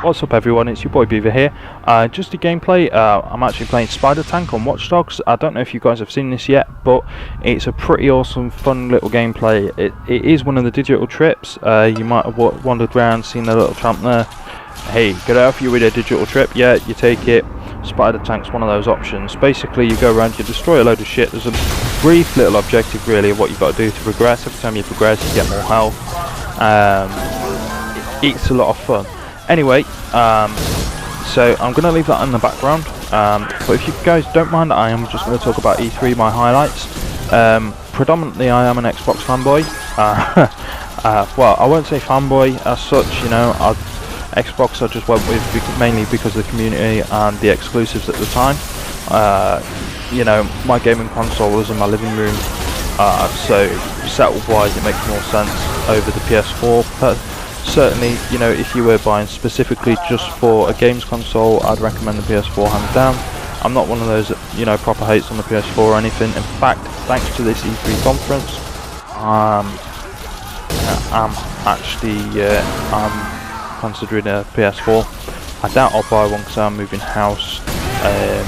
What's up everyone, it's your boy Beaver here. Just a gameplay. I'm actually playing SPIDERTANK on Watch Dogs. I don't know if you guys have seen this yet, but it's a pretty awesome, fun little gameplay. It is one of the digital trips. You might have wandered around, seen the little tramp there. Hey, get out if you're with a digital trip. Yeah, you take it. SPIDERTANK's one of those options. Basically, you go around, you destroy a load of shit. There's a brief little objective really of what you've got to do to progress. Every time you progress, you get more health. It's a lot of fun. Anyway, so I'm going to leave that in the background, but if you guys don't mind, I am just going to talk about E3, my highlights. Predominantly I am an Xbox fanboy. Well, I won't say fanboy as such, you know. Xbox I just went with mainly because of the community and the exclusives at the time. You know, my gaming console was in my living room, so setup wise it makes more sense over the PS4. Certainly, you know, if you were buying specifically just for a games console, I'd recommend the PS4 hands down. I'm not one of those, you know, proper hates on the PS4 or anything. In fact, thanks to this E3 conference, I'm considering a PS4. I doubt I'll buy one because I'm moving house, and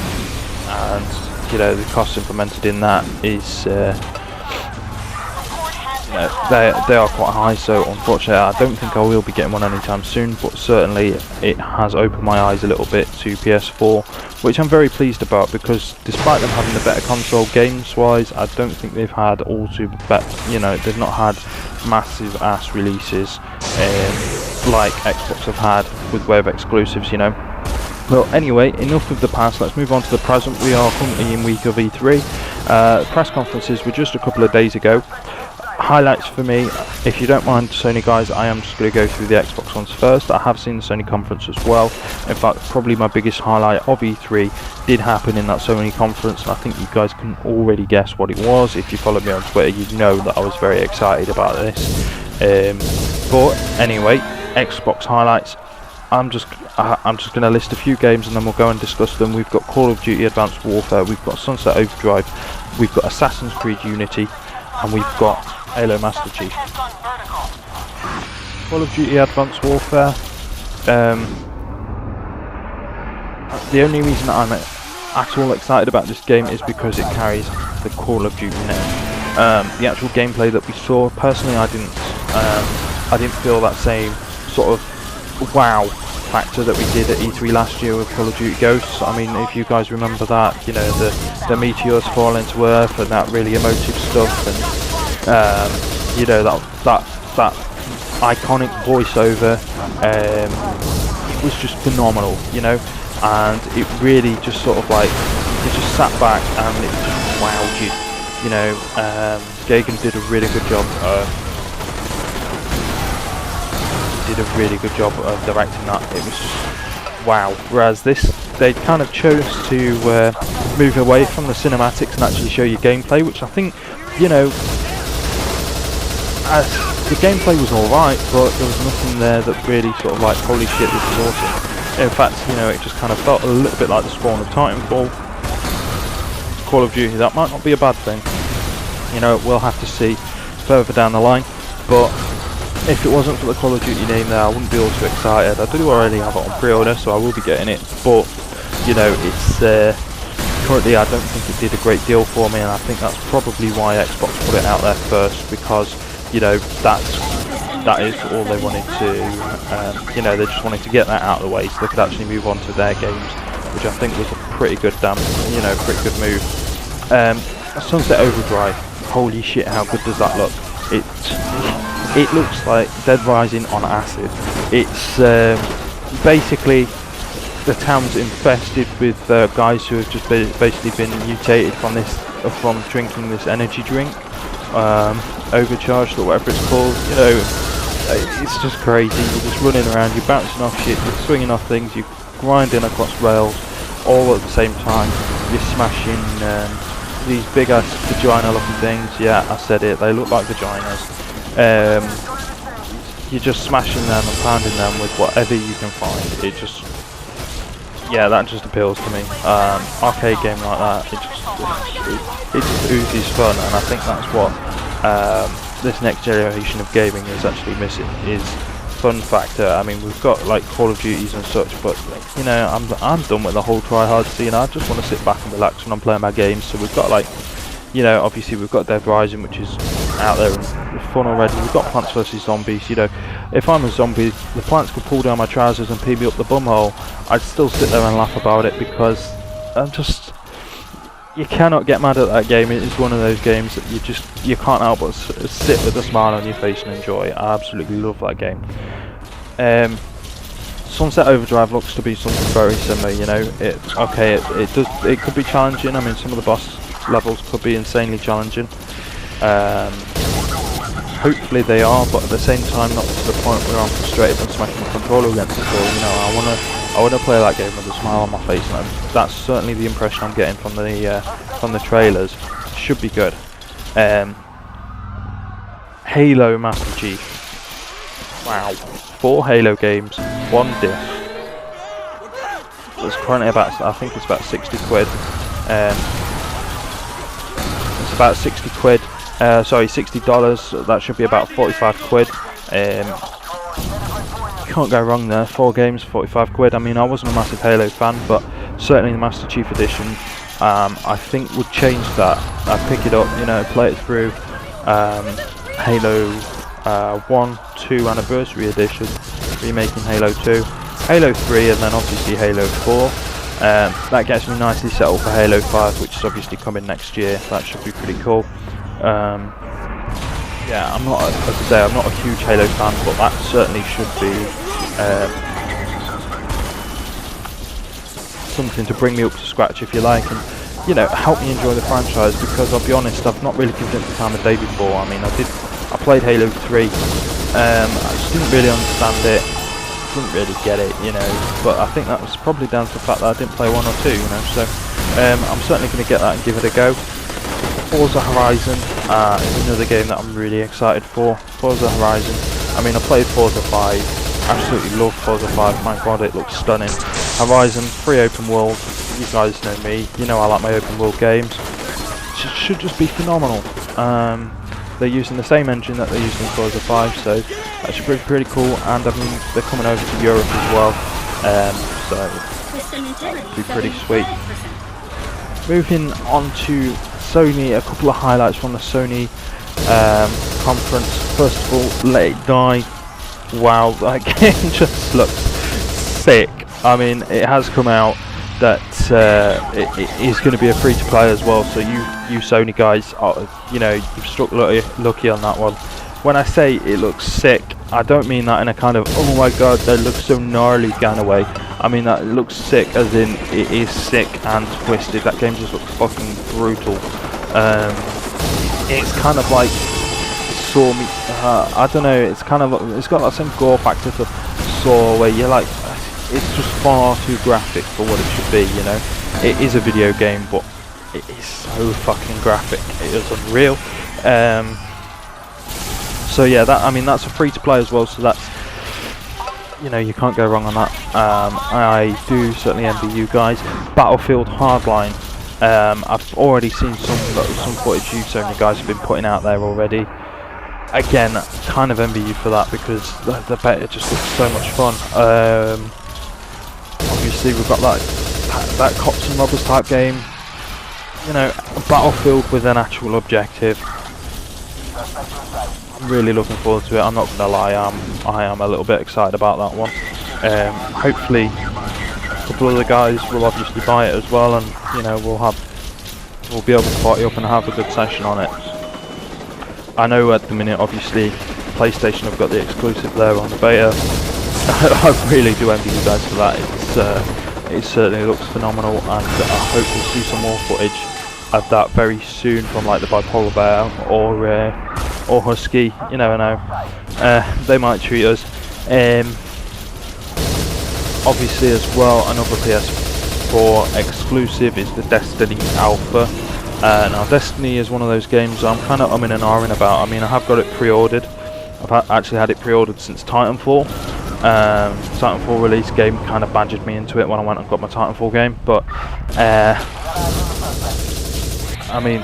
you know, the costs implemented in that is they are quite high, so unfortunately I don't think I will be getting one anytime soon, but certainly it has opened my eyes a little bit to PS4, which I'm very pleased about, because despite them having the better console games wise, I don't think they've had you know, they've not had massive ass releases like Xbox have had with way of exclusives, you know. Well, anyway, enough of the past, let's move on to the present. We are currently in week of E3. Press conferences were just a couple of days ago. Highlights for me, if you don't mind Sony guys, I am just going to go through the Xbox ones first. I have seen the Sony conference as well. In fact, probably my biggest highlight of E3 did happen in that Sony conference, and I think you guys can already guess what it was. If you follow me on Twitter, you know that I was very excited about this. But anyway, Xbox highlights. I'm just going to list a few games and then we'll go and discuss them. We've got Call of Duty Advanced Warfare, we've got Sunset Overdrive, we've got Assassin's Creed Unity, and we've got Halo Master Chief. Call of Duty Advanced Warfare. The only reason that I'm at all excited about this game is because it carries the Call of Duty name. The actual gameplay that we saw, personally, I didn't feel that same sort of wow factor that we did at E3 last year with Call of Duty Ghosts. I mean, if you guys remember that, you know, the meteors falling to Earth and that really emotive stuff, and you know, that iconic voiceover was just phenomenal, you know, and it really just sort of like, you just sat back and it just wowed you, you know. Gagan did a really good job of directing that. It was just wow. Whereas this, they kind of chose to move away from the cinematics and actually show you gameplay, which I think, you know, the gameplay was alright, but there was nothing there that really sort of like, holy shit, this is awesome. In fact, you know, it just kind of felt a little bit like the spawn of Titanfall. Call of Duty, that might not be a bad thing. You know, we'll have to see further down the line, but if it wasn't for the Call of Duty name there, I wouldn't be all too excited. I do already have it on pre-order, so I will be getting it, but you know, it's currently I don't think it did a great deal for me, and I think that's probably why Xbox put it out there first, because you know, that is all they wanted to, you know, they just wanted to get that out of the way so they could actually move on to their games, which I think was a pretty good pretty good move. Sunset Overdrive, holy shit, how good does that look? It looks like Dead Rising on acid. It's basically the town's infested with guys who have just basically been mutated from drinking this energy drink, overcharged or whatever it's called. You know, it's just crazy. You're just running around, you're bouncing off shit, you're swinging off things, you're grinding across rails, all at the same time. You're smashing these big ass vagina looking things. Yeah, I said it, they look like vaginas. You're just smashing them and pounding them with whatever you can find. It just, yeah, that just appeals to me. Arcade game like that, it just oozes fun, and I think that's what this next generation of gaming is actually missing, is fun factor. I mean, we've got like Call of Duties and such, but you know, I'm done with the whole try-hard scene. I just want to sit back and relax when I'm playing my games. So we've got like, you know, obviously we've got Dead Rising, which is out there and fun already. We've got Plants vs Zombies. You know, if I'm a zombie, the plants could pull down my trousers and pee me up the bumhole. I'd still sit there and laugh about it because I'm just. You cannot get mad at that game. It is one of those games that you can't help but sit with a smile on your face and enjoy. I absolutely love that game. Sunset Overdrive looks to be something very similar. You know, it could be challenging. I mean, some of the boss levels could be insanely challenging. Hopefully they are, but at the same time, not to the point where I'm frustrated and smashing my controller against the door. You know, I want to play that game with a smile on my face, and that's certainly the impression I'm getting from the trailers. Should be good. Halo Master Chief. Wow, 4 Halo games, 1 disc. It's currently about, I think it's about 60 quid. It's about 60 quid. Sorry, $60. That should be about 45 quid. Can't go wrong there. 4 games, 45 quid. I mean, I wasn't a massive Halo fan, but certainly the Master Chief Edition, I think would change that. I'd pick it up, you know, play it through. Halo 1, 2 Anniversary Edition, remaking Halo 2, Halo 3, and then obviously Halo 4. That gets me nicely set up for Halo 5, which is obviously coming next year. That should be pretty cool. Yeah, I'm not, as I say, I'm not a huge Halo fan, but that certainly should be something to bring me up to scratch, if you like, and you know, help me enjoy the franchise. Because I'll be honest, I've not really given it the time of day before. I mean, I played Halo 3. I just didn't really understand it, didn't really get it, you know. But I think that was probably down to the fact that I didn't play 1 or 2, you know. So I'm certainly going to get that and give it a go. Forza Horizon is another game that I'm really excited for. Forza Horizon. I mean, I played Forza 5. Absolutely love Forza 5. My god, it looks stunning. Horizon, free open world. You guys know me. You know I like my open world games. It should just be phenomenal. They're using the same engine that they used in Forza 5, so that should be pretty cool. And I mean, they're coming over to Europe as well, so it'll be pretty sweet. Moving on to Sony, a couple of highlights from the Sony conference. First of all, Let It Die. Wow, that game just looks sick. I mean, it has come out that it is going to be a free-to-play as well. So you Sony guys, you know, you've struck lucky on that one. When I say it looks sick, I don't mean that in a kind of, oh my god, that looks so gnarly kind of way. I mean that it looks sick as in it is sick and twisted. That game just looks fucking brutal. It's kind of like Saw me. I don't know. It's kind of, it's got that same gore factor to Saw, where you're like, it's just far too graphic for what it should be. You know, it is a video game, but it is so fucking graphic. It is unreal. So yeah, that, I mean, that's a free to play as well. So that's, you know, you can't go wrong on that. I do certainly envy you guys. Battlefield Hardline. I've already seen some footage you Sony guys have been putting out there already. Again, kind of envy you for that, because the beta just looks so much fun. Obviously we've got that cops and robbers type game. You know, a Battlefield with an actual objective. I'm really looking forward to it. I'm not gonna lie, I am a little bit excited about that one. Hopefully a couple of the guys will obviously buy it as well, and you know, we'll be able to party up and have a good session on it. I know at the minute, obviously, PlayStation have got the exclusive there on the beta. I really do envy you guys for that. It certainly looks phenomenal, and I hope we'll see some more footage of that very soon from like the Bipolar Bear or Husky. You never know. They might treat us. Obviously as well, another PS4 exclusive is the Destiny Alpha. Now Destiny is one of those games I'm kind of umming and ahhing about. I mean, I have got it pre-ordered. I've actually had it pre-ordered since Titanfall. Titanfall release game kind of badgered me into it when I went and got my Titanfall game. But I mean,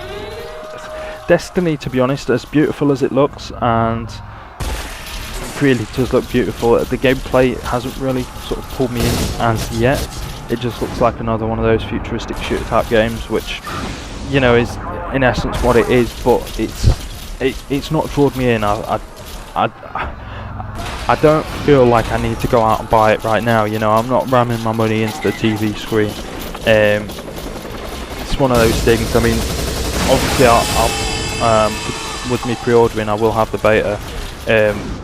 Destiny, to be honest, as beautiful as it looks and really does look beautiful. The gameplay hasn't really sort of pulled me in as yet. It just looks like another one of those futuristic shooter type games, which, you know, is in essence what it is. But it's not drawn me in. I don't feel like I need to go out and buy it right now. You know, I'm not ramming my money into the TV screen. It's one of those things. I mean, obviously, I'll with me pre-ordering, I will have the beta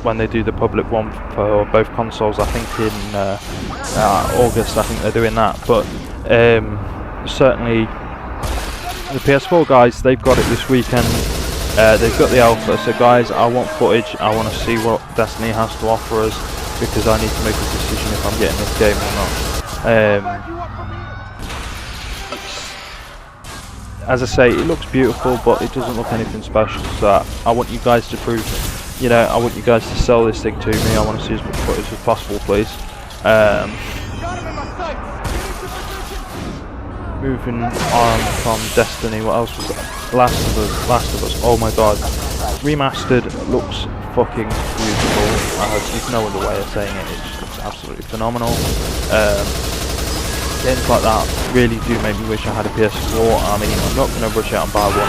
when they do the public one for both consoles. I think in August, I think they're doing that. But certainly, the PS4 guys, they've got it this weekend. They've got the alpha. So guys, I want footage. I want to see what Destiny has to offer us, because I need to make a decision if I'm getting this game or not. As I say, it looks beautiful, but it doesn't look anything special. So I want you guys to prove, you know, I want you guys to sell this thing to me. I want to see as much footage as possible, please. Moving on from Destiny, what else was that? Last of Us. Oh my god, remastered looks fucking beautiful. There's no other way of saying it. It just looks absolutely phenomenal. Games like that really do make me wish I had a PS4. I mean, I'm not going to rush out and buy one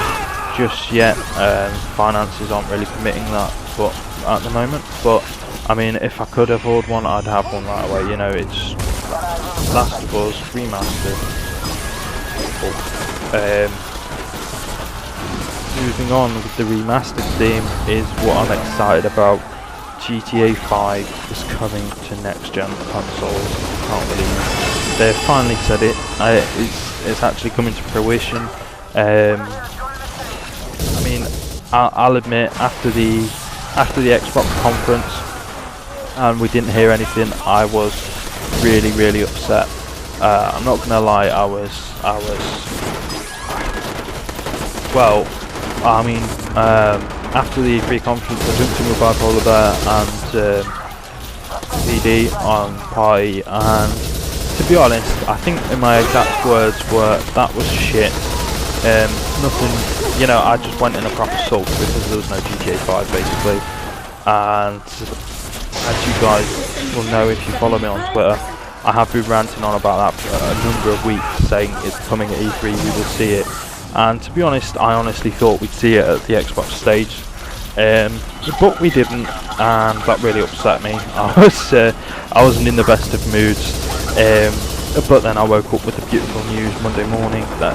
just yet. Finances aren't really permitting that, but at the moment. But I mean, if I could afford one, I'd have one right away. You know, it's Last of Us remastered. Moving on with the remastered theme is what I'm excited about. GTA 5 is coming to next gen consoles. I can't believe they've finally said it. It's actually coming to fruition. I mean, I'll admit, after the Xbox conference and we didn't hear anything, I was really upset. I'm not gonna lie, I was well, I mean, after the E3 conference, I jumped in with Bipolar Bear and PD on party, and to be honest, I think in my exact words were, that was shit. Nothing, you know, I just went in a proper sulk because there was no GTA 5 basically. And as you guys will know if you follow me on Twitter, I have been ranting on about that for a number of weeks, saying it's coming at E3, we will see it. And to be honest, I honestly thought we'd see it at the Xbox stage, but we didn't, and that really upset me. I wasn't in the best of moods, but then I woke up with the beautiful news Monday morning that,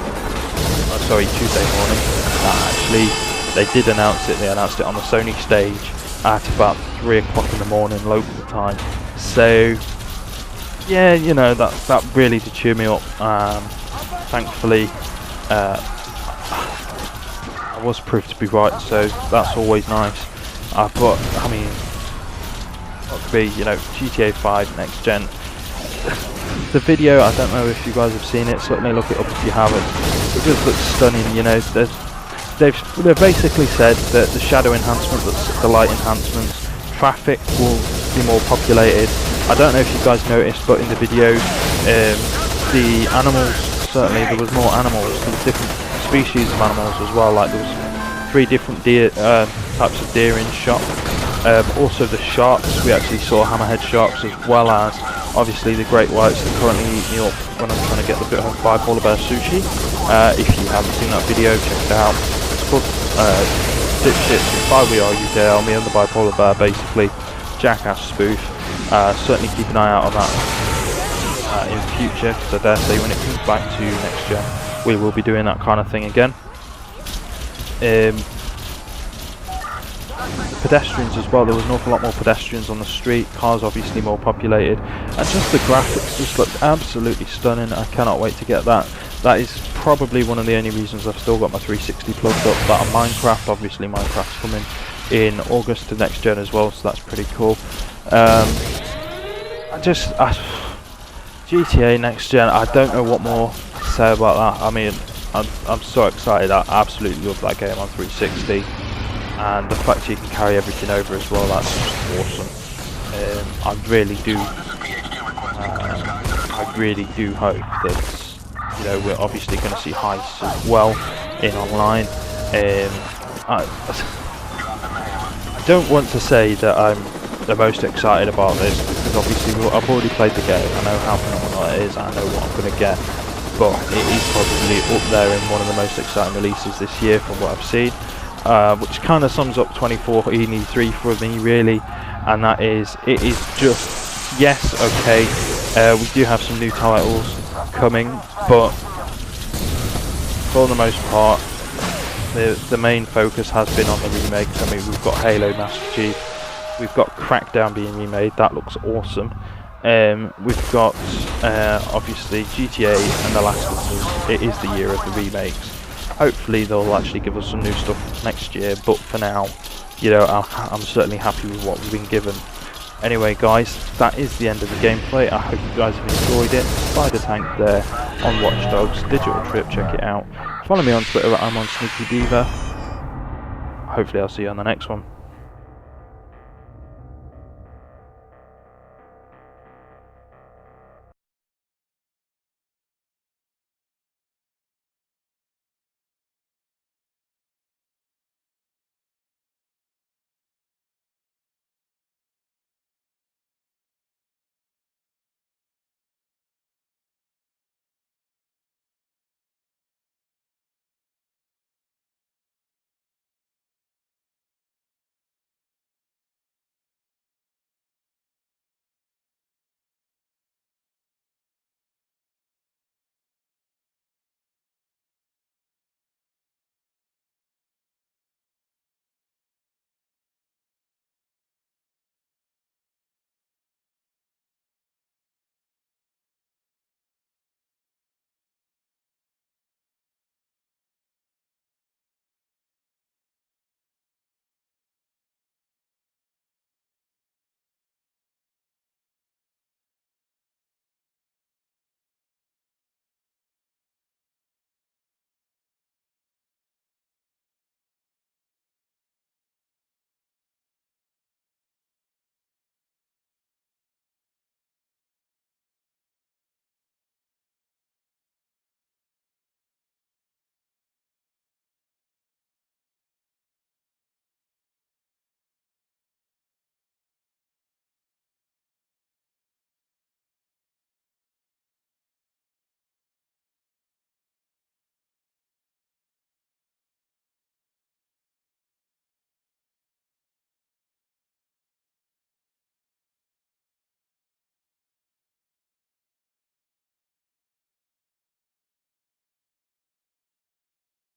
Tuesday morning, that actually they did announce it. They announced it on the Sony stage at about 3 o'clock in the morning local time. So yeah, you know, that really did cheer me up. Thankfully, I was proved to be right, so that's always nice. But I mean, you know, GTA 5 next gen. The video, I don't know if you guys have seen it. Certainly look it up if you haven't. It just looks stunning. You know, they've basically said that the shadow enhancement, the light enhancements, traffic will be more populated. I don't know if you guys noticed, but in the video, the animals, certainly there was more animals. There was different species of animals as well. Like there was 3 different deer types of deer in shot. Also the sharks, we actually saw hammerhead sharks, as well as obviously the great whites that currently eat me up when I'm trying to get the bit of Bipolar Bear sushi. If you haven't seen that video, check it out. It's called Dipshits If I Were You Dale, me and the Bipolar Bear, basically jackass spoof. Certainly keep an eye out on that in future, because I dare say when it comes back to next gen, we will be doing that kind of thing again. Pedestrians as well, there was an awful lot more pedestrians on the street, cars obviously more populated, and just the graphics just looked absolutely stunning. I cannot wait to get that. That is probably one of the only reasons I've still got my 360 plugged up. That and Minecraft, obviously Minecraft's coming in August to next gen as well, so that's pretty cool. GTA next gen, I don't know what more to say about that. I mean, I'm so excited. I absolutely love that game on 360, and the fact you can carry everything over as well, that's just awesome. I really do hope that, you know, we're obviously going to see heists as well in online. I don't want to say that I'm the most excited about this, because obviously I've already played the game, I know how phenomenal it is, I know what I'm going to get, but it is probably up there in one of the most exciting releases this year from what I've seen, which kind of sums up 2014 E3 for me really, and that is, it is just, yes, okay, we do have some new titles coming, but for the most part, the main focus has been on the remakes. I mean, we've got Halo Master Chief, we've got Crackdown being remade, that looks awesome. We've got obviously GTA and The Last of Us. It is the year of the remakes. Hopefully they'll actually give us some new stuff next year, but for now, you know, I'm certainly happy with what we've been given. Anyway guys, that is the end of the gameplay. I hope you guys have enjoyed it. SPIDERTANK there on Watch Dogs Digital Trip, check it out. Follow me on Twitter at Im1SneakySpiderTank. Hopefully I'll see you on the next one.